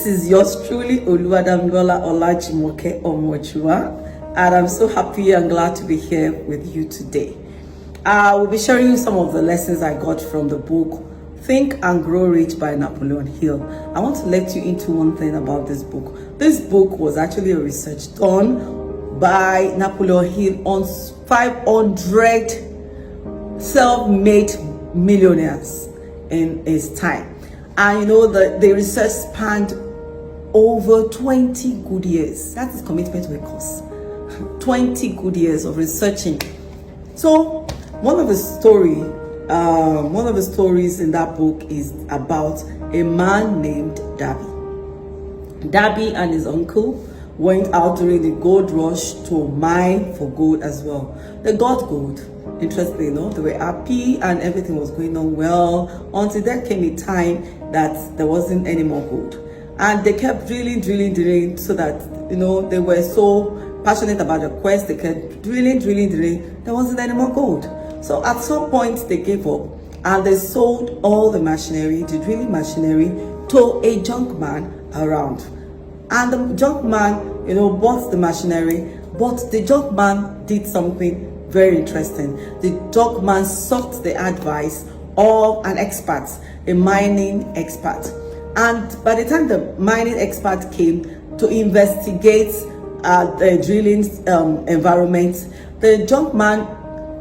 is yours truly, Oluwadamilola Olajimoke Omojuwa, and I'm so happy and glad to be here with you today. I will be sharing you some of the lessons I got from the book Think and Grow Rich by Napoleon Hill. I want to let you into one thing about this book. This book was actually a research done by Napoleon Hill on 500 self-made millionaires in his time. And you know, the research spanned over 20 good years. That is commitment to a cause. 20 good years of researching. So one of the stories in that book is about a man named Darby. Darby and his uncle went out during the gold rush to mine for gold as well. They got gold. Interestingly enough, they were happy and everything was going on well until there came a time that there wasn't any more gold. And they kept drilling so that, you know, they were so passionate about the quest. They kept drilling. There wasn't any more gold. So at some point they gave up and they sold all the machinery, the drilling machinery, to a junk man around. And the junk man, you know, bought the machinery, but the junk man did something very interesting. The junk man sought the advice of an expert, a mining expert. And by the time the mining expert came to investigate the drilling environment, the junk man,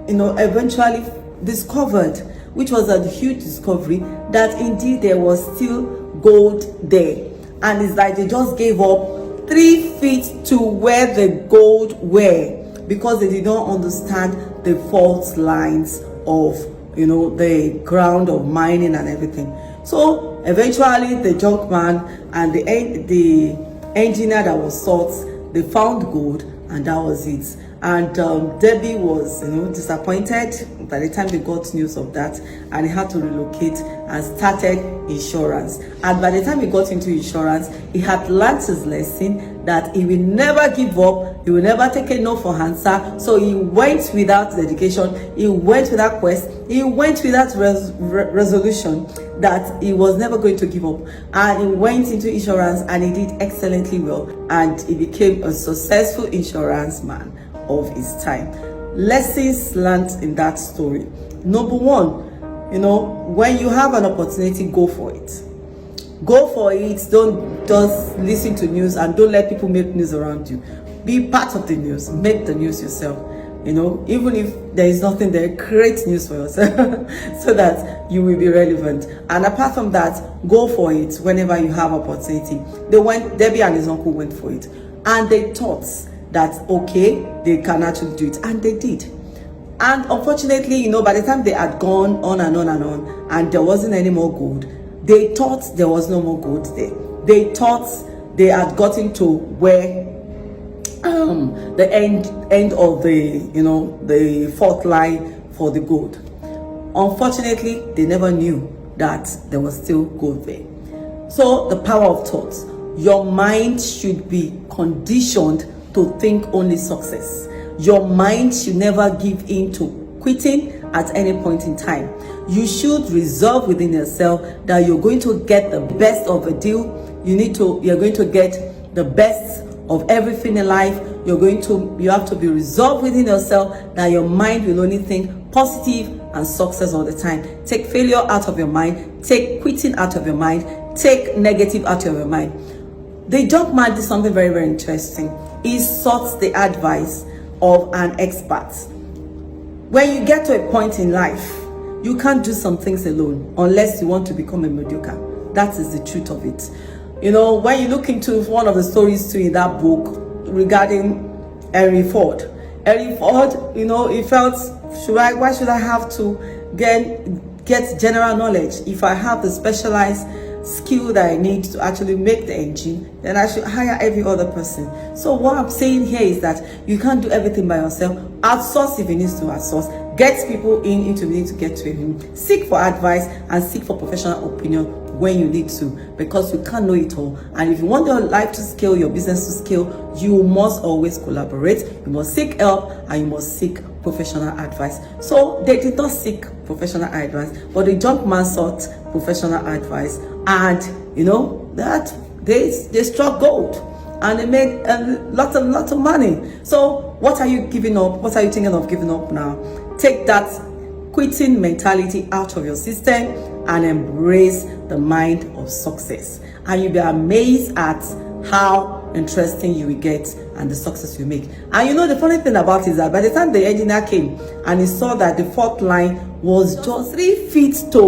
you know, eventually discovered, which was a huge discovery, that indeed there was still gold there. And it's like they just gave up 3 feet to where the gold were, because they did not understand the fault lines of, you know, the ground of mining and everything. So eventually the junk man and the engineer that was sought, they found gold, and that was it. And Debbie was, you know, disappointed by the time they got news of that, and he had to relocate and started insurance. And by the time he got into insurance, he had learned his lesson that he will never give up, he will never take a no for answer. So he went without dedication, he went without quest, he went without resolution that he was never going to give up. And he went into insurance and he did excellently well, and he became a successful insurance man of his time. Lessons learned in that story. Number one, you know, when you have an opportunity, go for it. Go for it. Don't just listen to news, and don't let people make news around you. Be part of the news. Make the news yourself. You know, even if there is nothing there, create news for yourself so that you will be relevant. And apart from that, go for it whenever you have opportunity. Debbie and his uncle went for it, and they thought that okay, they can actually do it, and they did. And unfortunately, you know, by the time they had gone on and there wasn't any more gold, they thought there was no more gold there. They thought they had gotten to where the end of the, you know, the fault line for the gold. Unfortunately, they never knew that there was still gold there. So the power of thoughts. Your mind should be conditioned to think only success. Your mind should never give in to quitting at any point in time. You should resolve within yourself that you're going to get the best of a deal. You're going to get the best of everything in life. You have to be resolved within yourself that your mind will only think positive and success all the time. Take failure out of your mind. Take quitting out of your mind. Take negative out of your mind. The junk man did something very, very interesting. He sought the advice of an expert. When you get to a point in life, you can't do some things alone unless you want to become a mediocre. That is the truth of it. You know, when you look into one of the stories too in that book regarding Henry Ford. Henry Ford, you know, he felt, why should I have to get general knowledge if I have the specialized skill that I need to actually make the engine? Then I should hire every other person. So what I'm saying here is that you can't do everything by yourself. Outsource if you need to outsource. Get people into need to get to him. Seek for advice and seek for professional opinion when you need to, because you can't know it all. And if you want your life to scale, your business to scale, you must always collaborate. You must seek help and you must seek professional advice. So they did not seek professional advice, but the junk man sought professional advice, and you know that they struck gold and they made a lot of money. So what are you giving up? What are you thinking of giving up now? Take that quitting mentality out of your system and embrace the mind of success, and you'll be amazed at how interesting you will get and the success you make. And you know, the funny thing about it is that by the time the engineer came and he saw that the fault line was just 3 feet to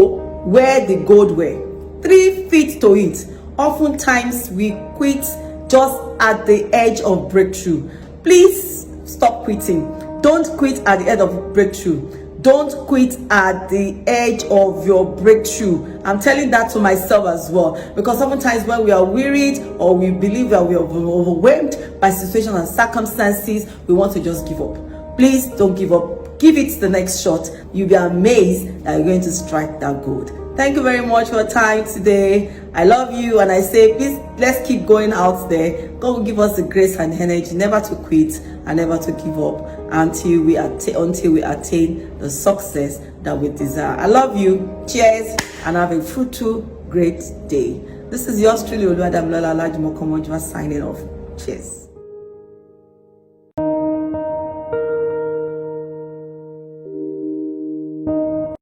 where the gold were, 3 feet to it. Oftentimes we quit just at the edge of breakthrough. Please stop quitting. Don't quit at the edge of breakthrough. Don't quit at the edge of your breakthrough. I'm telling that to myself as well, because sometimes when we are wearied or we believe that we are overwhelmed by situations and circumstances, we want to just give up. Please don't give up. Give it the next shot. You'll be amazed that you're going to strike that gold. Thank you very much for your time today. I love you, and I say, please, let's keep going out there. God will give us the grace and energy never to quit and never to give up until we attain the success that we desire. I love you. Cheers, and have a fruitful, great day. This is yours truly, Oluwadamilola Olajumoke Omonjua, signing off. Cheers.